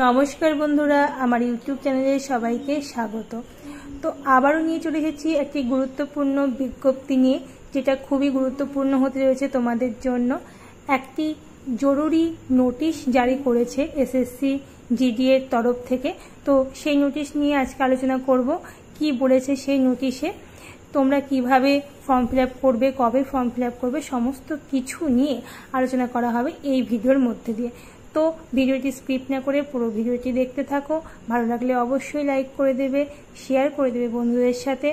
নমস্কার বন্ধুরা, আমার ইউটিউব চ্যানেলে সবাইকে স্বাগত। তো আবারও নিয়ে চলে এসেছি একটি গুরুত্বপূর্ণ বিজ্ঞপ্তি নিয়ে, যেটা খুবই গুরুত্বপূর্ণ হতে রয়েছে তোমাদের জন্য। একটি জরুরি নোটিশ জারি করেছে এসএসসি জিডি এর তরফ থেকে। তো সেই নোটিশ নিয়ে আজকে আলোচনা করব। কি বলেছে সেই নোটিশে, তোমরা কিভাবে ফর্ম ফিল আপ করবে, কবে ফর্ম ফিল আপ করবে, সমস্ত কিছু নিয়ে আলোচনা করা হবে এই ভিডিওর মধ্যে দিয়ে। তো ভিডিওটি স্কিপ না করে পুরো ভিডিওটি দেখতে থাকো। ভালো লাগলে অবশ্যই লাইক করে দেবে, শেয়ার করে দেবে বন্ধুদের সাথে,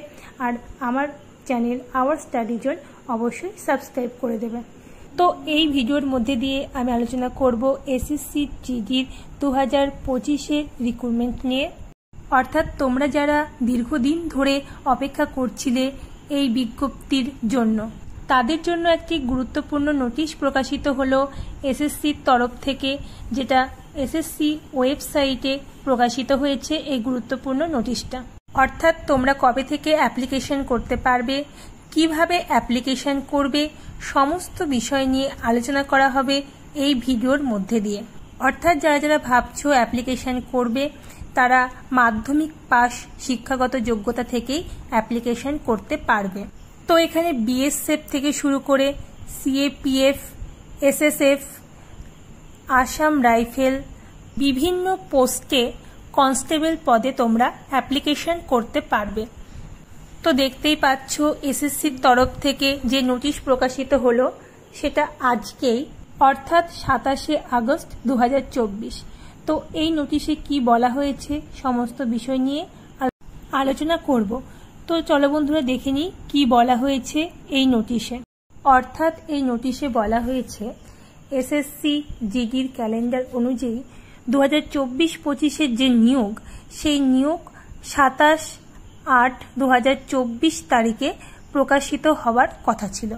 আর আমার চ্যানেল আওয়ার স্টাডি জোন অবশ্যই সাবস্ক্রাইব করে দেবে। তো এই ভিডিওর মধ্যে দিয়ে আমি আলোচনা করব এসএসসি জিডির 2025-এর রিক্রুটমেন্ট নিয়ে। অর্থাৎ তোমরা যারা দীর্ঘদিন ধরে অপেক্ষা করছিলে এই বিজ্ঞপ্তির জন্য, তাদের জন্য একটি গুরুত্বপূর্ণ নোটিশ প্রকাশিত হলো এসএসসির তরফ থেকে, যেটা এসএসসি ওয়েবসাইটে প্রকাশিত হয়েছে এই গুরুত্বপূর্ণ নোটিশটা। অর্থাৎ তোমরা কবে থেকে অ্যাপ্লিকেশন করতে পারবে, কিভাবে অ্যাপ্লিকেশন করবে, সমস্ত বিষয় নিয়ে আলোচনা করা হবে এই ভিডিওর মধ্যে দিয়ে। অর্থাৎ যারা যারা ভাবছো অ্যাপ্লিকেশন করবে, তারা মাধ্যমিক পাস শিক্ষাগত যোগ্যতা থেকেই অ্যাপ্লিকেশন করতে পারবে। তো এখানে বিএসএফ থেকে শুরু করে সিএপিএফ, এসএসএফ, আসাম রাইফেল, বিভিন্ন পোস্টে কনস্টেবল পদে তোমরা অ্যাপ্লিকেশন করতে পারবে। তো দেখতেই পাচ্ছ এসএসসির তরফ থেকে যে নোটিশ প্রকাশিত হলো সেটা আজকেই, অর্থাৎ 27শে আগস্ট 2024। তো এই নোটিশে কি বলা হয়েছে সমস্ত বিষয় নিয়ে আলোচনা করব। তো চলো বন্ধুরা দেখে নিই কি বলা হয়েছে এই নোটিশে। অর্থাৎ এই নোটিশে বলা হয়েছে এসএসসি জিডির ক্যালেন্ডার অনুযায়ী 2024-25-এর যে নিয়োগ, সেই নিয়োগ 27/8/2024 তারিখে প্রকাশিত হওয়ার কথা ছিল।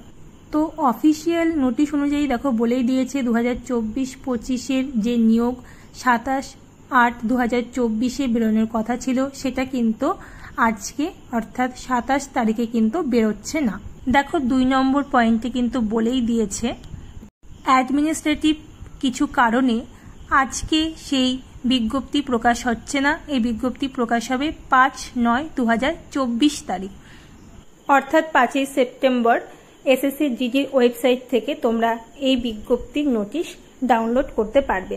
তো অফিসিয়াল নোটিশ অনুযায়ী দেখো বলেই দিয়েছে 2024-25-এর যে নিয়োগ 27/8/2024-এ বেরোনোর কথা ছিল, সেটা কিন্তু আজকে অর্থাৎ 27 তারিখে কিন্তু বেরোচ্ছে না। দেখো 2 নম্বর পয়েন্টে কিন্তু বলেই দিয়েছে অ্যাডমিনিস্ট্রেটিভ কিছু কারণে আজকে সেই বিজ্ঞপ্তি প্রকাশ হচ্ছে না। এই বিজ্ঞপ্তি প্রকাশ হবে 5/9/2024 তারিখ, অর্থাৎ 5ই সেপ্টেম্বর। এসএসসি জিডির ওয়েবসাইট থেকে তোমরা এই বিজ্ঞপ্তির নোটিশ ডাউনলোড করতে পারবে।